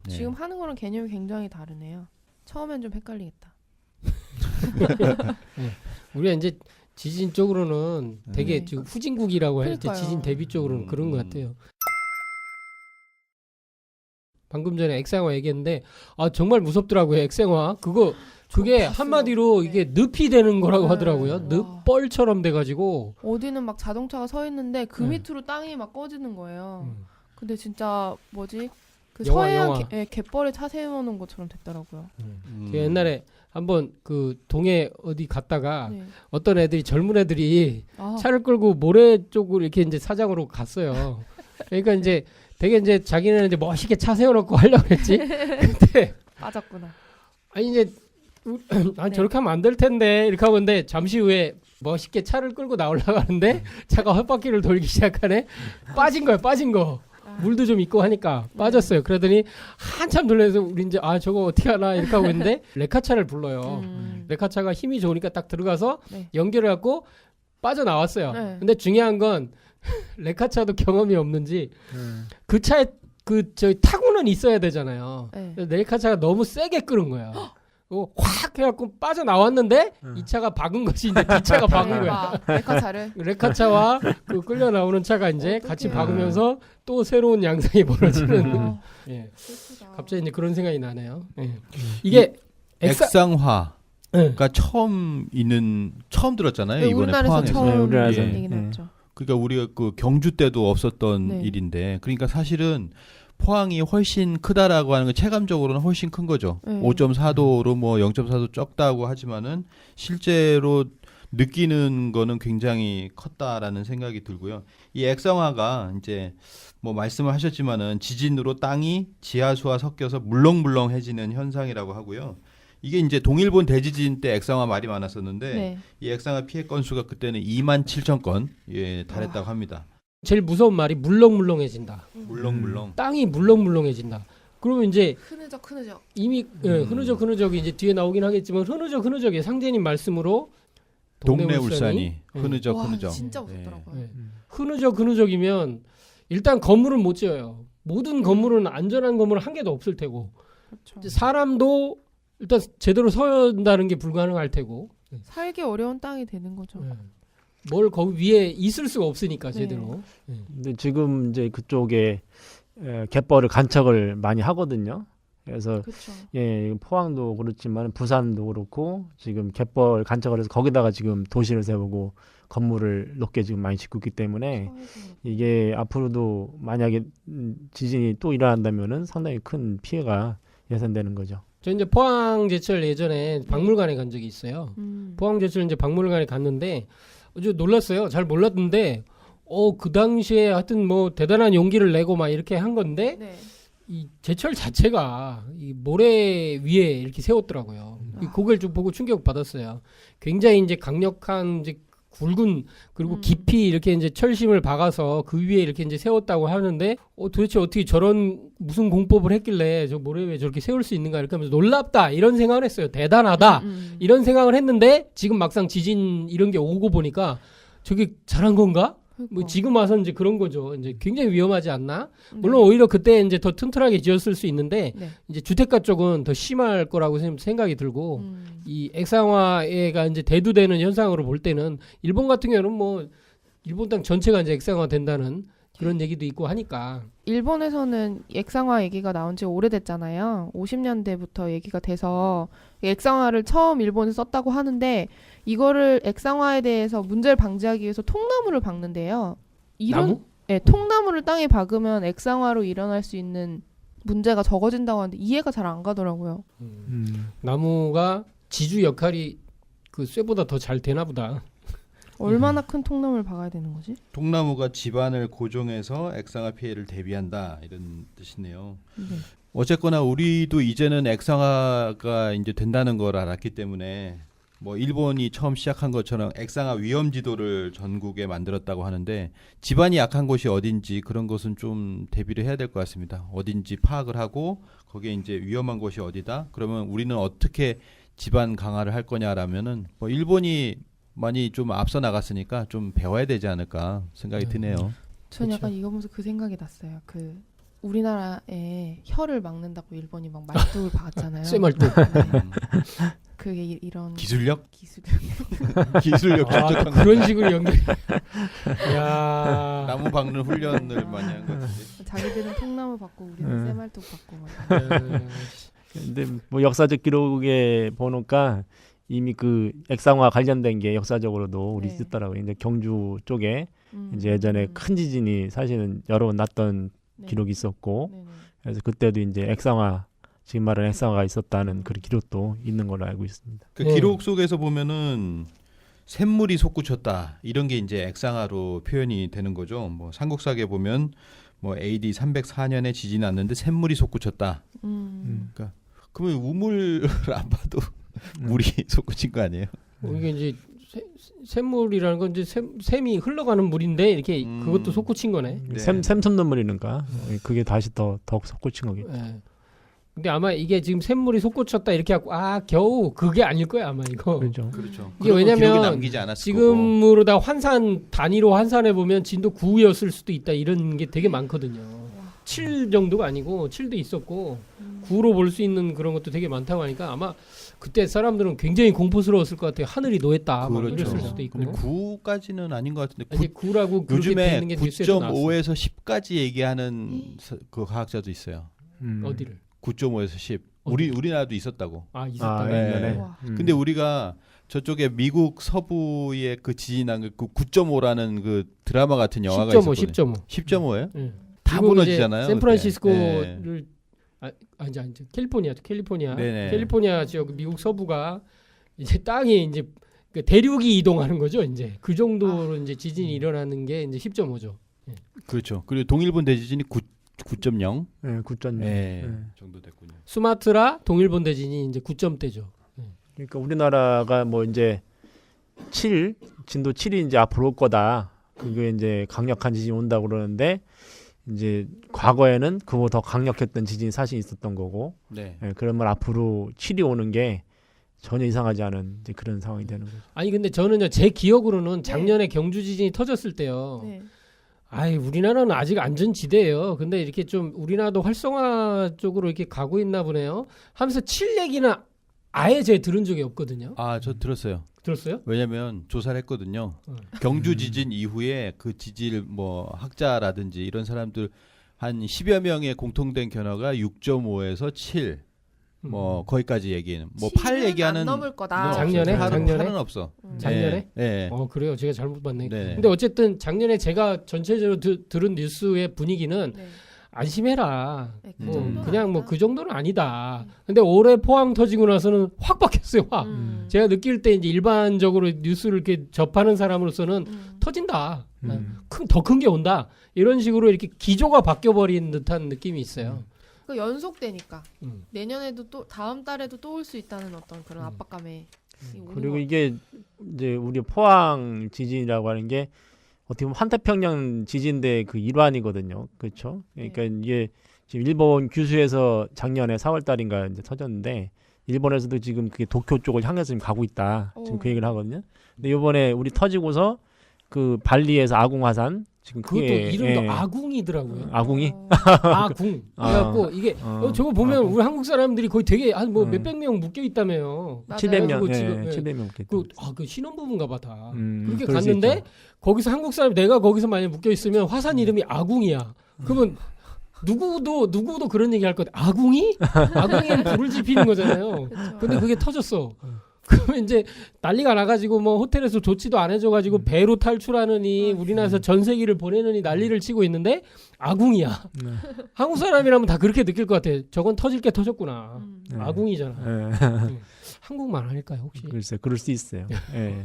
지금 하는 거랑 개념이 굉장히 다르네요. 처음엔 좀 헷갈리겠다. 네. 우리가 이제 지진 쪽으로는 되게 네. 지금 후진국이라고 할 때 그러니까요. 지진 대비 쪽으로는 그런 것 같아요. 방금 전에 액상화 얘기했는데 아 정말 무섭더라고요. 액상화 그게 한마디로 이게 늪이 되는 거라고 하더라고요. 늪벌처럼 돼가지고 어디는 막 자동차가 서 있는데 그 네. 밑으로 땅이 막 꺼지는 거예요. 근데 진짜 뭐지? 그 영화. 서해안 갯벌에 차 세워놓은 것처럼 됐더라고요. 제가 옛날에 한번 그 동해 어디 갔다가 네. 어떤 애들이 젊은 애들이 아, 차를 끌고 모래 쪽으로 이렇게 이제 사장으로 갔어요. 그러니까 이제 되게 이제 자기는 이제 멋있게 차 세워놓고 하려고 했지. 근데 빠졌구나. 아니 이제 아니 저렇게 하면 안 될 텐데 이렇게 하고 있는데 잠시 후에 멋있게 차를 끌고 나오려고 하는데 차가 헛바퀴를 돌기 시작하네. 빠진 거야, 빠진 거. 물도 좀 있고 하니까 빠졌어요. 그러더니 한참 돌려서 우리 이제 아 저거 어떻게 하나 이렇게 하고 있는데 레카차를 불러요. 레카차가 힘이 좋으니까 딱 들어가서 네. 연결을 갖고 빠져나왔어요. 네. 근데 중요한 건 레카차도 경험이 없는지 그 차에 저희 타고는 있어야 되잖아요. 네. 레카차가 너무 세게 끄는 거야. 확 해갖고 빠져나왔는데 이 차가 박은 것이 이제 뒷차가 박은 거야. 메카차를. 레카차와 그 끌려 나오는 차가 이제 어떡해. 같이 박으면서 또 새로운 양상이 벌어지는. 예. 슬프다. 갑자기 이제 그런 생각이 나네요. 예. 이게 액상화가 예. 처음 들었잖아요. 네, 이번에 우리나라에서 포항에서. 처음 우리나라에서. 얘기 네. 났죠. 그러니까 우리가 그 경주 때도 없었던 네. 일인데, 그러니까 사실은 포항이 훨씬 크다라고 하는 건 체감적으로는 훨씬 큰 거죠. 5.4도로 뭐 0.4도 적다고 하지만은 실제로 느끼는 거는 굉장히 컸다라는 생각이 들고요. 이 액상화가 이제 뭐 말씀을 하셨지만은 지진으로 땅이 지하수와 섞여서 물렁물렁해지는 현상이라고 하고요. 이게 이제 동일본 대지진 때 액상화 말이 많았었는데 네. 이 액상화 피해 건수가 그때는 27,000건 달했다고 합니다. 제일 무서운 말이 물렁물렁해진다. 물렁물렁. 땅이 물렁물렁해진다. 그러면 이제 흐느적. 이미 흐느적이 이제 뒤에 나오긴 하겠지만 흐느적의 상대님 말씀으로 동네 울산이 흐느적. 와, 진짜 무섭더라고요. 네. 흐느적이면 일단 건물은 못 지어요. 모든 건물은 안전한 건물은 한 개도 없을 테고 그렇죠. 이제 사람도 일단 제대로 서는다는 게 불가능할 테고 살기 어려운 땅이 되는 거죠. 뭘 거기 위에 있을 수가 없으니까 네. 제대로. 근데 지금 이제 그쪽에 갯벌을 간척을 많이 하거든요. 그래서 그렇죠. 예, 포항도 그렇지만 부산도 그렇고 지금 갯벌 간척을 해서 거기다가 지금 도시를 세우고 건물을 높게 지금 많이 짓고 있기 때문에 이게 앞으로도 만약에 지진이 또 일어난다면은 상당히 큰 피해가 예상되는 거죠. 저 이제 포항 제철 예전에 박물관에 간 적이 있어요. 포항 제철 이제 박물관에 갔는데 아주 놀랐어요. 잘 몰랐는데 그 당시에 하여튼 뭐 대단한 용기를 내고 막 이렇게 한 건데 네. 이 제철 자체가 이 모래 위에 이렇게 세웠더라고요. 그걸 좀 보고 충격 받았어요. 굉장히 이제 강력한 이제 굵은 그리고 깊이 이렇게 이제 철심을 박아서 그 위에 이렇게 이제 세웠다고 하는데 도대체 어떻게 저런 무슨 공법을 했길래 저 모래 위에 저렇게 세울 수 있는가 이렇게 하면서 놀랍다 이런 생각을 했어요. 대단하다 이런 생각을 했는데 지금 막상 지진 이런 게 오고 보니까 저게 잘한 건가? 뭐 지금 와서 이제 그런 거죠. 이제 굉장히 위험하지 않나? 물론 오히려 그때 이제 더 튼튼하게 지었을 수 있는데 네. 이제 주택가 쪽은 더 심할 거라고 생각이 들고 이 액상화가 이제 대두되는 현상으로 볼 때는 일본 같은 경우는 뭐 일본 땅 전체가 이제 액상화 된다는 그런 얘기도 있고 하니까. 일본에서는 액상화 얘기가 나온 지 오래됐잖아요. 50년대부터 얘기가 돼서 액상화를 처음 일본에서 썼다고 하는데 이거를 액상화에 대해서 문제를 방지하기 위해서 통나무를 박는데요. 나무? 네, 통나무를 땅에 박으면 액상화로 일어날 수 있는 문제가 적어진다고 하는데 이해가 잘 안 가더라고요. 나무가 지주 역할이 그 쇠보다 더 잘 되나 보다. 얼마나 큰 통나무를 박아야 되는 거지? 통나무가 집안을 고정해서 액상화 피해를 대비한다 이런 뜻이네요. 네. 어쨌거나 우리도 이제는 액상화가 이제 된다는 걸 알았기 때문에 뭐 일본이 처음 시작한 것처럼 액상화 위험 지도를 전국에 만들었다고 하는데 집안이 약한 곳이 어딘지 그런 것은 좀 대비를 해야 될 것 같습니다. 어딘지 파악을 하고 거기에 이제 위험한 곳이 어디다. 그러면 우리는 어떻게 집안 강화를 할 거냐라면은 뭐 일본이 많이 좀 앞서 나갔으니까 좀 배워야 되지 않을까 생각이 드네요. 전 그쵸. 약간 이거 보면서 그 생각이 났어요. 그 우리나라에 혀를 막는다고 일본이 막 말뚝을 박았잖아요. 쇠말뚝. 네. 그게 이런 기술력? 기술 기술력 아, 촉촉한 그런 식으로 연결. 야. 나무 박는 훈련을 많이 한 것 같은데. 자기들은 통나무 받고 우리는 쇠말뚝 받고 막. 근데 뭐 역사적 기록에 보니까 이미 그 액상화 관련된 게 역사적으로도 우리 네. 있었더라고요. 이제 경주 쪽에 이제 예전에 큰 지진이 사실은 여러 번 났던 네. 기록이 있었고 네네. 그래서 그때도 이제 액상화 지금 말하는 액상화가 있었다는 그런 기록도 있는 걸로 알고 있습니다. 그 네. 기록 속에서 보면은 샘물이 솟구쳤다 이런 게 이제 액상화로 표현이 되는 거죠. 뭐 삼국사기에 보면 뭐 AD 304년에 지진이 났는데 샘물이 솟구쳤다. 그러니까 그러면 우물을 안 봐도 물이 솟구친 거 아니에요? 이게 이제 샘물이라는 건 이제 샘이 흘러가는 물인데 이렇게 그것도 솟구친 거네. 네. 샘 솟는물이니까 그게 다시 더 솟구친 거겠죠. 예. 근데 아마 이게 지금 샘물이 솟구쳤다 이렇게 하고 겨우 그게 아닐 거야 아마 이거. 그렇죠. 그렇죠. 이게 그런 거 왜냐면 기록에 남기지 않았을 지금으로 다 환산 단위로 환산해 보면 진도 9였을 수도 있다 이런 게 되게 많거든요. 7 정도가 아니고 7도 있었고 9로 볼 수 있는 그런 것도 되게 많다고 하니까 아마 그때 사람들은 굉장히 공포스러웠을 것 같아요. 하늘이 노했다 막 그렇죠. 이랬을 수도 있고. 근데 9까지는 아닌 것 같은데 이제 9라고 그렇게 요즘에 되는 게 뉴스에도 나왔어요. 9.5에서 10까지 얘기하는 그 과학자도 있어요. 어디를? 9.5에서 10. 우리나라도 있었다고. 있었다. 네. 옛날에. 우와. 근데 우리가 저쪽에 미국 서부의 그 지진 난그 9.5라는 그 드라마 같은 영화가 10.5, 있었거든요. 10.5. 10.5예요? 예. 다 미국은 무너지잖아요. 이제 샌프란시스코를 그때. 아니 캘리포니아 네네. 캘리포니아 지역 미국 서부가 이제 땅이 이제 그 대륙이 이동하는 거죠. 이제 그 정도로 이제 지진이 일어나는 게 이제 10.5죠. 그렇죠. 그리고 동일본 대지진이 9.0 네, 9.0. 네. 네. 정도 됐군요. 수마트라 동일본 대진이 이제 9점대죠. 그러니까 우리나라가 뭐 이제 진도 7이 이제 앞으로 올 거다. 그게 이제 강력한 지진이 온다고 그러는데 이제 과거에는 그보다 더 강력했던 지진이 사실 있었던 거고. 네. 그러면 앞으로 7이 오는 게 전혀 이상하지 않은 이제 그런 상황이 되는 거죠. 아니 근데 저는요 제 기억으로는 작년에 경주 지진이 터졌을 때요. 네. 우리나라는 아직 안전지대예요. 근데 이렇게 좀 우리나라도 활성화 쪽으로 이렇게 가고 있나 보네요. 하면서 7 얘기는 아예 제가 들은 적이 없거든요. 저 들었어요. 들었어요? 왜냐면 조사를 했거든요. 경주 지진 이후에 그 지질 뭐 학자라든지 이런 사람들 한 10여 명의 공통된 견해가 6.5에서 7. 뭐 거기까지 얘기는 뭐 8 얘기하는 안 넘을 거다. 작년에? 작년에? 8은 없어. 작년에? 네. 그래요. 제가 잘못 봤네. 네. 근데 어쨌든 작년에 제가 전체적으로 들은 뉴스의 분위기는 네. 안심해라. 네, 그 뭐 정도는 그냥 뭐 아니다. 그 정도는 아니다. 근데 올해 포항 터지고 나서는 확 바뀌었어요. 확. 제가 느낄 때 이제 일반적으로 뉴스를 이렇게 접하는 사람으로서는 터진다. 더 큰 게 온다. 이런 식으로 이렇게 기조가 바뀌어버린 듯한 느낌이 있어요. 그 연속되니까 음. 내년에도 또 다음 달에도 또 올 수 있다는 어떤 그런 압박감에 오는 그리고 것 이게 이제 우리 포항 지진이라고 하는 게 어떻게 보면 환태평양 지진대 그 일환이거든요. 그렇죠? 그러니까 이게 지금 일본 규슈에서 작년에 4월 달인가 이제 터졌는데 일본에서도 지금 그게 도쿄 쪽을 향해서 지금 가고 있다. 지금 그 얘기를 하거든요. 근데 이번에 우리 터지고서 그 발리에서 아궁 화산 지금 그것도 그게 이름도 예. 아궁이더라고요. 아궁이? 아궁. 그래갖고 이게 저거 보면 아궁. 우리 한국 사람들이 거의 되게 한 뭐 음. 몇백 명 묶여 있다며요. 700명, 그래가지고 지금, 예. 700명 그 신혼부부인가 봐 다. 그렇게 그럴 수 갔는데 있죠. 거기서 한국 사람 내가 거기서 만약 묶여 있으면 화산 이름이 아궁이야. 그러면 누구도 그런 얘기 할 것 같아. 아궁이? 아궁이는 불을 지피는 거잖아요. 그쵸. 근데 그게 터졌어. 그러면 이제 난리가 나가지고 뭐 호텔에서 조치도 안 해줘가지고 배로 탈출하느니 우리나라에서 전세기를 보내느니 난리를 치고 있는데 아궁이야. 한국 사람이라면 다 그렇게 느낄 것 같아. 저건 터질 게 터졌구나. 아궁이잖아. 예. 한국말 아닐까요 혹시? 글쎄, 그럴 수 있어요. 예.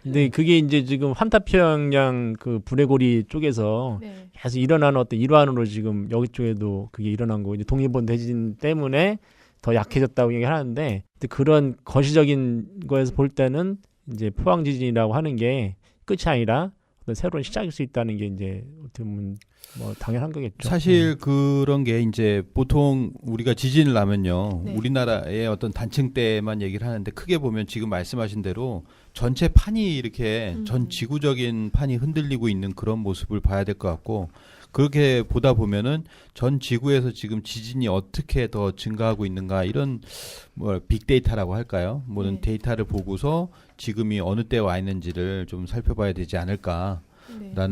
근데 그게 이제 지금 환타평양 그 불레고리 쪽에서 네. 계속 일어나는 어떤 일환으로 지금 여기 쪽에도 그게 일어난 거고 이제 동일본 대지진 때문에 더 약해졌다고 얘기하는데 근데 그런 거시적인 거에서 볼 때는 이제 포항 지진이라고 하는 게 끝이 아니라 어떤 새로운 시작일 수 있다는 게 이제 어떻게 보면 뭐 당연한 거겠죠. 사실 그런 게 이제 보통 우리가 지진을 나면요. 네. 우리나라의 어떤 단층대만 얘기를 하는데 크게 보면 지금 말씀하신 대로 전체 판이 이렇게 전 지구적인 판이 흔들리고 있는 그런 모습을 봐야 될 것 같고 그렇게 보다 보면은 전 지구에서 지금 지진이 어떻게 더 증가하고 있는가 이런 뭐 빅데이터라고 할까요? 모든 네. 데이터를 보고서 지금이 어느 때에 와 있는지를 좀 살펴봐야 되지 않을까라는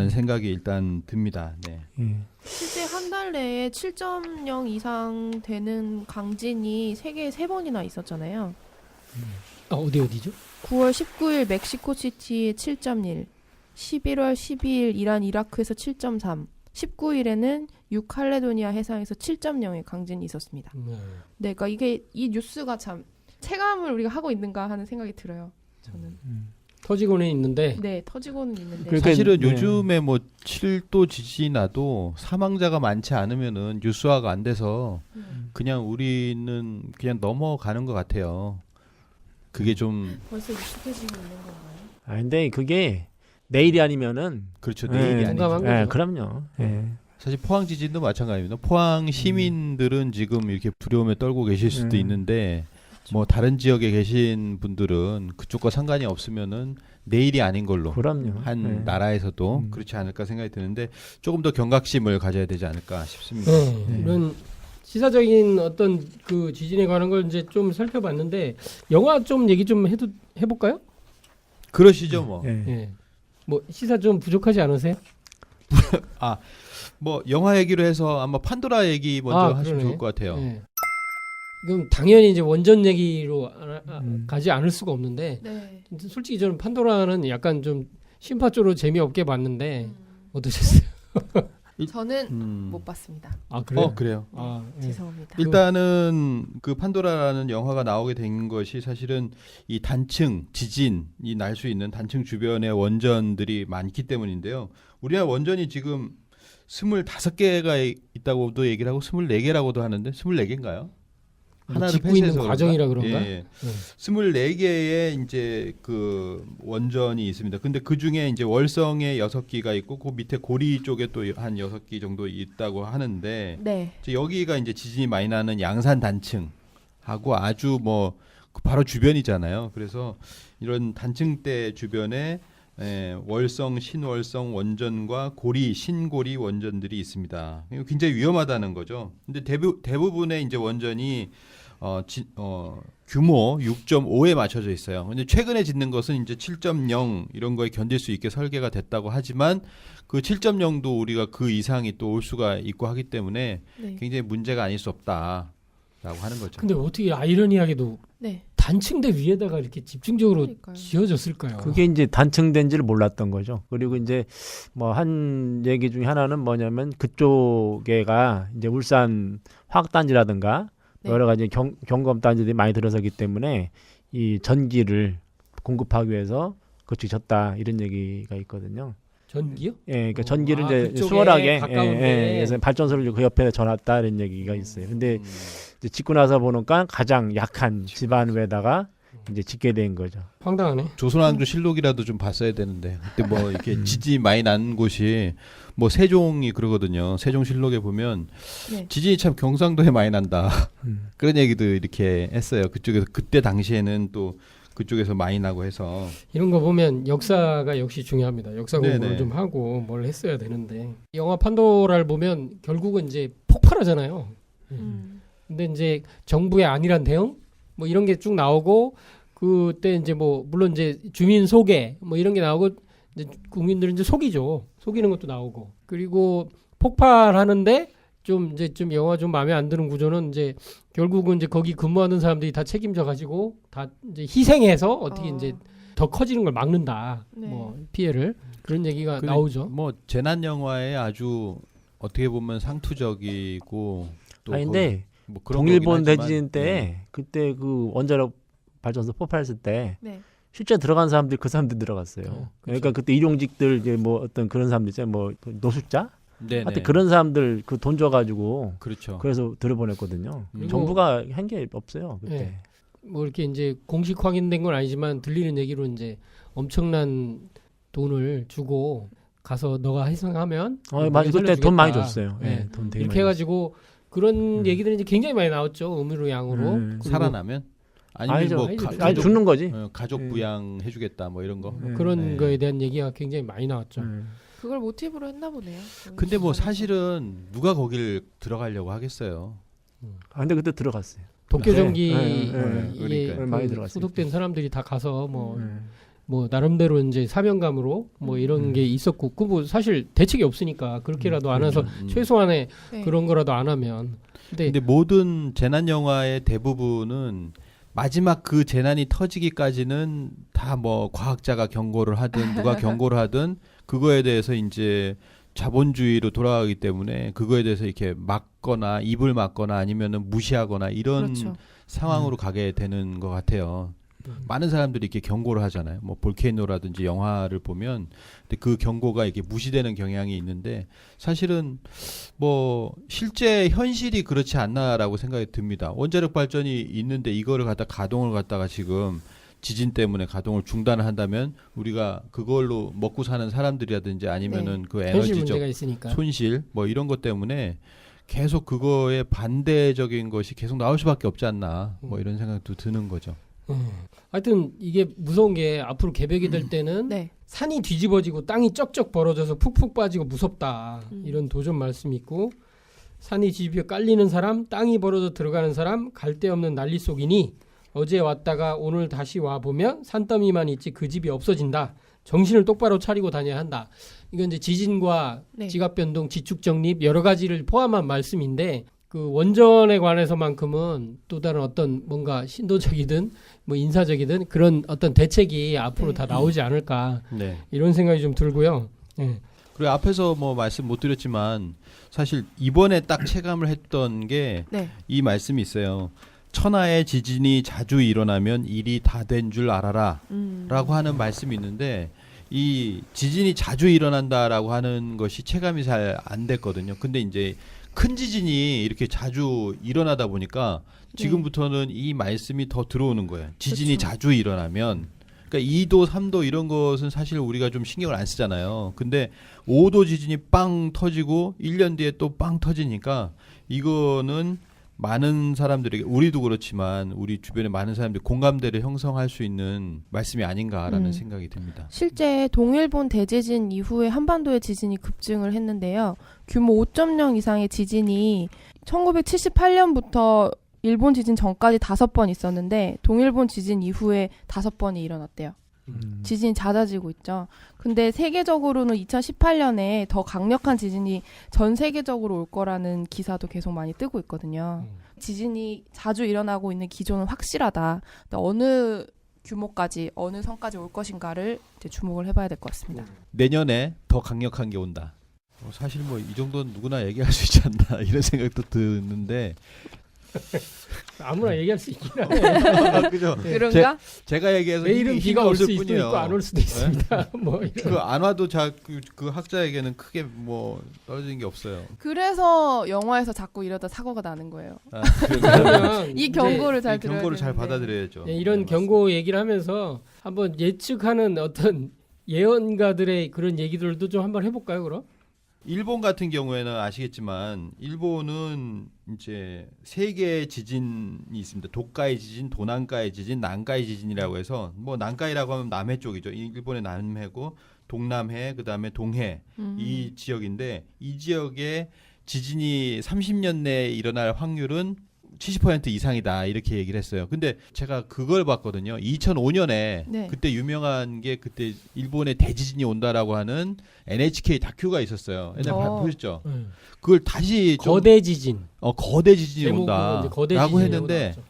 네. 생각이 일단 듭니다. 네. 실제 한 달 내에 7.0 이상 되는 강진이 세계에 3번이나 있었잖아요. 어디죠? 9월 19일 멕시코시티에 7.1, 11월 12일 이란 이라크에서 7.3, 19일에는 유칼레도니아 해상에서 7.0의 강진이 있었습니다. 네, 그러니까 이게 이 뉴스가 참 체감을 우리가 하고 있는가 하는 생각이 들어요. 저는. 터지고는 있는데 네, 터지고는 있는데. 그러니까 사실은 네. 요즘에 뭐 7도 지진이 나도 사망자가 많지 않으면은 뉴스화가 안 돼서 그냥 우리는 그냥 넘어가는 것 같아요. 그게 좀 벌써 익숙해지고 있는 건가요? 아 근데 그게 내일이 아니면은 그렇죠. 네. 내일이 공감한 아니죠. 거죠. 그럼요. 예. 사실 포항 지진도 마찬가지입니다. 포항 시민들은 지금 이렇게 두려움에 떨고 계실 수도 있는데 뭐 다른 지역에 계신 분들은 그쪽과 상관이 없으면은 내일이 아닌 걸로 그럼요. 한 네. 나라에서도 그렇지 않을까 생각이 드는데 조금 더 경각심을 가져야 되지 않을까 싶습니다. 이런 시사적인 어떤 그 지진에 관한 걸 이제 좀 살펴봤는데 영화 좀 얘기 좀 해볼까요? 그러시죠 뭐. 예. 예. 뭐 시사 좀 부족하지 않으세요? 뭐 영화 얘기로 해서 아마 판도라 얘기 먼저 하시면 그러네. 좋을 것 같아요. 예. 그럼 당연히 이제 원전 얘기로 가지 않을 수가 없는데 네. 솔직히 저는 판도라는 약간 좀 심파적으로 재미없게 봤는데 어떠셨어요? 저는 못 봤습니다. 아 그래요? 그래요. 예. 죄송합니다. 일단은 그 판도라라는 영화가 나오게 된 것이 사실은 이 단층 지진이 날 수 있는 단층 주변에 원전들이 많기 때문인데요. 우리나라 원전이 지금 25개가 있다고도 얘기를 하고 24개라고도 하는데 24개인가요? 하나를 짓고 있는 폐쇄해서 과정이라 그런가? 예. 24개의 이제 그 원전이 있습니다. 근데 그 중에 이제 월성에 6기가 있고 그 밑에 고리 쪽에 또 한 6기 정도 있다고 하는데 네. 이제 여기가 이제 지진이 많이 나는 양산 단층하고 아주 뭐 바로 주변이잖아요. 그래서 이런 단층대 주변에 월성, 신월성 원전과 고리, 신고리 원전들이 있습니다. 이거 굉장히 위험하다는 거죠. 근데 대부분의 이제 원전이 규모 6.5에 맞춰져 있어요. 근데 최근에 짓는 것은 이제 7.0 이런 거에 견딜 수 있게 설계가 됐다고 하지만 그 7.0도 우리가 그 이상이 또 올 수가 있고 하기 때문에 네. 굉장히 문제가 아닐 수 없다라고 하는 거죠. 근데 어떻게 아이러니하게도 네. 단층대 위에다가 이렇게 집중적으로 그러니까요. 지어졌을까요? 그게 이제 단층된지를 몰랐던 거죠. 그리고 이제 뭐 한 얘기 중에 하나는 뭐냐면 그쪽에가 이제 울산 화학단지라든가 네. 여러 가지 경검 단지들이 많이 들어서기 때문에 이 전기를 공급하기 위해서 그쪽이 졌다 이런 얘기가 있거든요. 전기요? 예, 그러니까 전기를 이제 그쪽에 수월하게 가까운데. 그래서 발전소를 그 옆에 전놨다 이런 얘기가 있어요. 근데 이제 짓고 나서 보니까 가장 약한 집안 위에다가 이제 짓게 된 거죠. 황당하네. 조선왕조 실록이라도 좀 봤어야 되는데 그때 뭐 이렇게 지진이 많이 난 곳이 뭐 세종이 그러거든요. 세종실록에 보면 네. 지진이 참 경상도에 많이 난다. 그런 얘기도 이렇게 했어요. 그쪽에서 그때 당시에는 또 그쪽에서 많이 나고 해서 이런 거 보면 역사가 역시 중요합니다. 역사 공부를 네네. 좀 하고 뭘 했어야 되는데 영화 판도라를 보면 결국은 이제 폭발하잖아요. 근데 이제 정부의 안일한 대응 뭐 이런 게 쭉 나오고 그때 이제 뭐 물론 이제 주민 소개 뭐 이런 게 나오고 이제 국민들은 이제 속이는 것도 나오고 그리고 폭발하는데 좀 이제 좀 영화 좀 마음에 안 드는 구조는 이제 결국은 이제 거기 근무하는 사람들이 다 책임져 가지고 다 이제 희생해서 어떻게 이제 더 커지는 걸 막는다. 네. 뭐 피해를 그런 얘기가 근데 나오죠. 뭐 재난 영화에 아주 어떻게 보면 상투적이고 또 근데 뭐 그런 동일본 거긴 하지만, 대지진 때 그때 그 원자력 발전소 폭발했을 때 네. 실제 들어간 사람들이 그 사람들 들어갔어요. 그러니까 그때 일용직들 이제 뭐 어떤 그런 사람들 있잖아요. 뭐 노숙자? 네네. 하여튼 그런 사람들 그 돈 줘가지고 그렇죠. 그래서 들여보냈거든요. 그리고- 정부가 한 게 없어요 그때. 네. 뭐 이렇게 이제 공식 확인된 건 아니지만 들리는 얘기로 이제 엄청난 돈을 주고 가서 너가 희생하면 맞아 그때 돈 많이 살려주겠다. 줬어요. 네. 네, 돈 되게 이렇게 많이 해가지고 그런 얘기들이 이제 굉장히 많이 나왔죠. 음으로 양으로. 그리고 살아나면 아니면 아니죠. 뭐 아니죠. 가족, 죽는 거지. 가족 네. 부양해주겠다 뭐 이런 거. 그런 네. 거에 대한 얘기가 굉장히 많이 나왔죠. 그걸 모티브로 했나 보네요. 근데 뭐 기사에서. 사실은 누가 거길 들어가려고 하겠어요. 근데 그때 들어갔어요. 도쿄전기 네. 그러니까요. 많이 들어갔어요. 소속된 사람들이 다 가서 뭐 나름대로 이제 사명감으로 뭐 이런 게 있었고 그 뭐 사실 대책이 없으니까 그렇게라도 안 해서 최소한의 네. 그런 거라도 안 하면 근데 모든 재난 영화의 대부분은 마지막 그 재난이 터지기까지는 다 뭐 과학자가 경고를 하든 누가 경고를 하든 그거에 대해서 이제 자본주의로 돌아가기 때문에 그거에 대해서 이렇게 막거나 입을 막거나 아니면은 무시하거나 이런 그렇죠. 상황으로 가게 되는 것 같아요. 많은 사람들이 이렇게 경고를 하잖아요. 뭐 볼케이노라든지 영화를 보면 근데 그 경고가 이렇게 무시되는 경향이 있는데 사실은 뭐 실제 현실이 그렇지 않나라고 생각이 듭니다. 원자력 발전이 있는데 이거를 갖다 가동을 갖다가 지금 지진 때문에 가동을 중단을 한다면 우리가 그걸로 먹고 사는 사람들이라든지 아니면은 그 현실 문제가 에너지적 있으니까. 손실 뭐 이런 것 때문에 계속 그거에 반대적인 것이 계속 나올 수밖에 없지 않나 뭐 이런 생각도 드는 거죠. 하여튼 이게 무서운 게 앞으로 개벽이 될 때는 네. 산이 뒤집어지고 땅이 쩍쩍 벌어져서 푹푹 빠지고 무섭다. 이런 도전 말씀이 있고 산이 뒤집어 깔리는 사람, 땅이 벌어져 들어가는 사람, 갈 데 없는 난리 속이니 어제 왔다가 오늘 다시 와 보면 산더미만 있지 그 집이 없어진다. 정신을 똑바로 차리고 다녀야 한다. 이건 이제 지진과 네. 지각 변동, 지축 정립 여러 가지를 포함한 말씀인데 그 원전에 관해서만큼은 또 다른 어떤 뭔가 신도적이든 뭐 인사적이든 그런 어떤 대책이 앞으로 네. 다 나오지 않을까 네. 이런 생각이 좀 들고요. 예. 그리고 앞에서 뭐 말씀 못 드렸지만 사실 이번에 딱 체감을 했던 게 이 네. 말씀이 있어요. 천하의 지진이 자주 일어나면 일이 다 된 줄 알아라 라고 하는 말씀이 있는데 이 지진이 자주 일어난다라고 하는 것이 체감이 잘 안 됐거든요. 근데 이제 큰 지진이 이렇게 자주 일어나다 보니까 지금부터는 이 말씀이 더 들어오는 거예요. 지진이 그렇죠. 자주 일어나면 그러니까 2도, 3도 이런 것은 사실 우리가 좀 신경을 안 쓰잖아요. 근데 5도 지진이 빵 터지고 1년 뒤에 또 빵 터지니까 이거는 많은 사람들에게 우리도 그렇지만 우리 주변에 많은 사람들이 공감대를 형성할 수 있는 말씀이 아닌가라는 생각이 듭니다. 실제 동일본 대지진 이후에 한반도의 지진이 급증을 했는데요. 규모 5.0 이상의 지진이 1978년부터 일본 지진 전까지 5번 있었는데 동일본 지진 이후에 5번이 일어났대요. 지진이 잦아지고 있죠. 근데 세계적으로는 2018년에 더 강력한 지진이 전 세계적으로 올 거라는 기사도 계속 많이 뜨고 있거든요. 지진이 자주 일어나고 있는 기조는 확실하다. 근데 어느 규모까지, 어느 선까지 올 것인가를 이제 주목을 해봐야 될 것 같습니다. 내년에 더 강력한 게 온다. 사실 뭐 이 정도는 누구나 얘기할 수 있지 않나 이런 생각도 드는데 아무나 얘기할 수 있긴 하네. 그죠? 그런가? 제가 얘기해서 내일은 힘이 비가 올 없을 수 있고 뿐이에요. 안 올 수도 있습니다. 뭐 이런. 그 안 와도 그 학자에게는 크게 뭐 떨어지는 게 없어요. 그래서 영화에서 자꾸 이러다 사고가 나는 거예요. 아, 그러면 이 이제 경고를 잘 이 들어야 경고를 잘 되는데. 받아들여야죠. 예, 이런 네, 경고 얘기를 하면서 한번 예측하는 어떤 예언가들의 그런 얘기들도 좀 한번 해볼까요, 그럼? 일본 같은 경우에는 아시겠지만 일본은 이제 세 개의 지진이 있습니다. 도카이 지진, 도난카이 지진, 난카이 지진이라고 해서 뭐 난카이라고 하면 남해 쪽이죠. 일본의 남해고 동남해, 그다음에 동해 이 지역인데 이 지역에 지진이 30년 내에 일어날 확률은 70% 이상이다 이렇게 얘기를 했어요. 근데 제가 그걸 봤거든요. 2005년에 네. 그때 유명한 게 그때 일본에 대지진이 온다라고 하는 NHK 다큐가 있었어요. 옛날에 보셨죠? 그걸 다시 좀 거대 지진. 거대 지진이 제목으로 이제 거대 온다라고 지진이라고 했는데 나왔죠.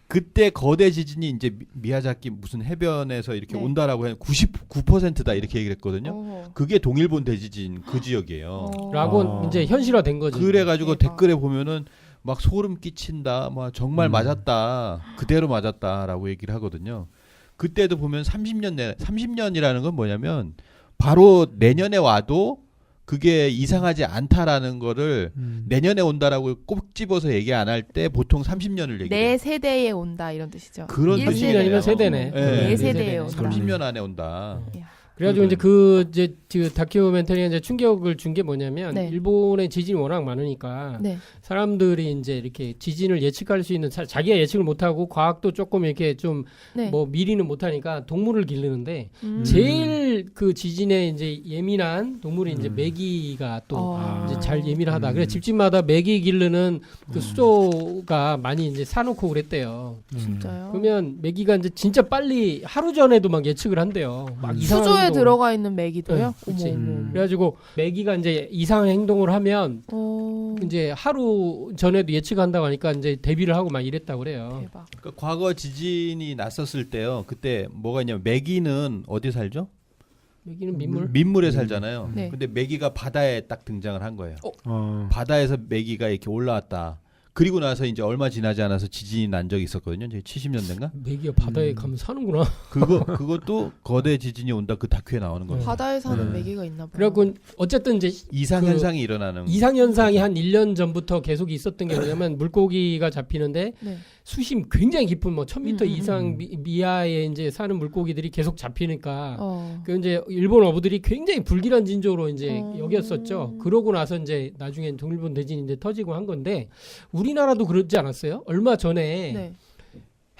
그때 거대 지진이 이제 미야자키 무슨 해변에서 이렇게 네. 온다라고 해 99%다 이렇게 얘기를 했거든요. 그게 동일본 대지진 그 지역이에요. 라고 이제 현실화된 거지. 그래가지고 대박. 댓글에 보면은 막 소름 끼친다, 막 정말 맞았다, 그대로 맞았다라고 얘기를 하거든요. 그때도 보면 30년이라는 건 뭐냐면 바로 내년에 와도 그게 이상하지 않다라는 거를 내년에 온다라고 꼭 집어서 얘기 안 할 때 보통 30년을 얘기해요. 내 세대에 온다 이런 뜻이죠. 그런 30년이면 세대네. 내 세대에 온다. 30년 안에 온다. 이야. 그래가지고 이제 그 다큐멘터리가 이제 충격을 준 게 뭐냐면 네. 일본의 지진이 워낙 많으니까 네. 사람들이 이제 이렇게 지진을 예측할 수 있는 자기가 예측을 못하고 과학도 조금 이렇게 좀 네. 뭐 미리는 못하니까 동물을 기르는데 음. 제일 그 지진에 이제 예민한 동물이 이제 메기가 또 이제 잘 예민하다. 그래서 집집마다 메기 기르는 그 수조가 많이 이제 사놓고 그랬대요. 진짜요? 그러면 메기가 이제 진짜 빨리 하루 전에도 막 예측을 한대요. 막 이상한 수조에 행동을. 들어가 있는 메기도요? 네, 그치. 어머. 그래가지고 메기가 이제 이상한 행동을 하면 이제 하루 전에도 예측한다고 하니까 이제 대비를 하고 막 이랬다고 그래요. 대박. 그러니까 과거 지진이 났었을 때요. 그때 뭐가 있냐면 메기는 어디 살죠? 메기는 민물. 민물에 살잖아요. 네. 근데 메기가 바다에 딱 등장을 한 거예요. 어. 바다에서 메기가 이렇게 올라왔다. 그리고 나서 이제 얼마 지나지 않아서 지진이 난 적이 있었거든요. 이제 70년대인가? 메기가 바다에 가면 사는구나. 그것도 거대 지진이 온다 그 다큐에 나오는 거예요. 바다에 사는 메기가 있나 봐요. 그래갖고 어쨌든 이제 이상 현상이 일어나는. 이상 현상이 한 1년 전부터 계속 있었던 게 뭐냐면 물고기가 잡히는데 네. 수심 굉장히 깊은 뭐 1000m 이상 미하에 이제 사는 물고기들이 계속 잡히니까 그 이제 일본 어부들이 굉장히 불길한 징조로 이제 여겼었죠. 그러고 나서 이제 나중엔 동일본 대진이 이제 터지고 한 건데 우리나라도 그렇지 않았어요? 얼마 전에 네.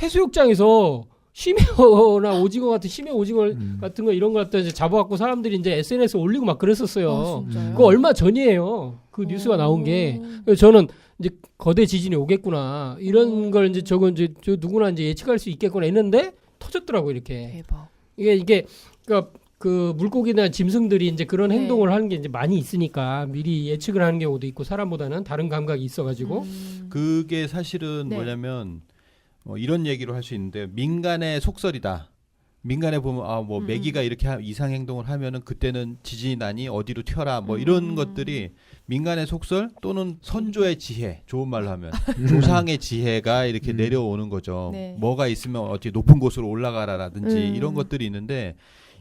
해수욕장에서 심해어나 오징어 같은 심해 오징어 같은 거 이런 거 갖다 이제 잡아갖고 사람들이 이제 SNS에 올리고 막 그랬었어요. 진짜요? 그거 얼마 전이에요. 그 뉴스가 나온 게. 그래서 저는 이제 거대 지진이 오겠구나 이런 걸 이제 저건 이제 저 누구나 이제 예측할 수 있겠구나 했는데 터졌더라고 이렇게. 대박. 이게 그러니까 그 물고기나 짐승들이 이제 그런 네. 행동을 하는 게 이제 많이 있으니까 미리 예측을 하는 경우도 있고 사람보다는 다른 감각이 있어가지고. 그게 사실은 네. 뭐냐면 이런 얘기로 할 수 있는데 민간의 속설이다. 민간에 보면 뭐 메기가 이렇게 이상 행동을 하면은 그때는 지진이 나니 어디로 튀어라 뭐 이런 것들이 민간의 속설 또는 선조의 지혜, 좋은 말로 하면 조상의 지혜가 이렇게 내려오는 거죠. 네. 뭐가 있으면 어떻게 높은 곳으로 올라가라라든지 이런 것들이 있는데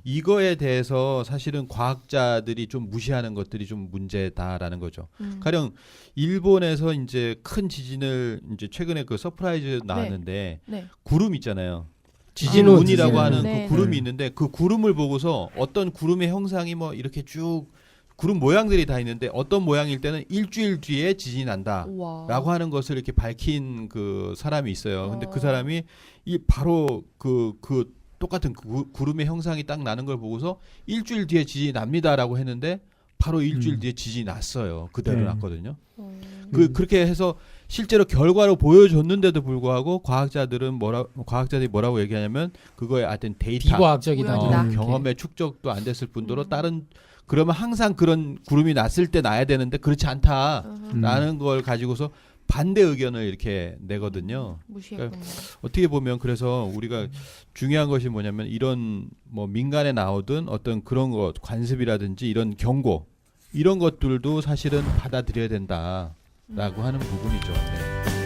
이거에 대해서 사실은 과학자들이 좀 무시하는 것들이 좀 문제다라는 거죠. 가령 일본에서 이제 큰 지진을 이제 최근에 그 서프라이즈 나왔는데 네. 구름 있잖아요. 지진운, 지진운이라고 지진운. 하는 네. 그 구름이 있는데 그 구름을 보고서 어떤 구름의 형상이 뭐 이렇게 쭉 구름 모양들이 다 있는데 어떤 모양일 때는 일주일 뒤에 지진이 난다. 우와. 라고 하는 것을 이렇게 밝힌 그 사람이 있어요. 근데 그 사람이 이 바로 그 똑같은 구름의 형상이 딱 나는 걸 보고서 일주일 뒤에 지진이 납니다라고 했는데 바로 일주일 뒤에 지진이 났어요. 그대로 났거든요. 그렇게 해서 실제로 결과로 보여줬는데도 불구하고 과학자들이 뭐라고 얘기하냐면 그거에 하여튼 데이터 비과학적이다. 우연이다. 경험의 축적도 안 됐을 뿐더러 다른 그러면 항상 그런 구름이 났을 때 나야 되는데 그렇지 않다라는 걸 가지고서 반대 의견을 이렇게 내거든요. 무시했군요. 그러니까 어떻게 보면 그래서 우리가 중요한 것이 뭐냐면 이런 뭐 민간에 나오든 어떤 그런 것 관습이라든지 이런 경고 이런 것들도 사실은 받아들여야 된다라고 하는 부분이죠. 네.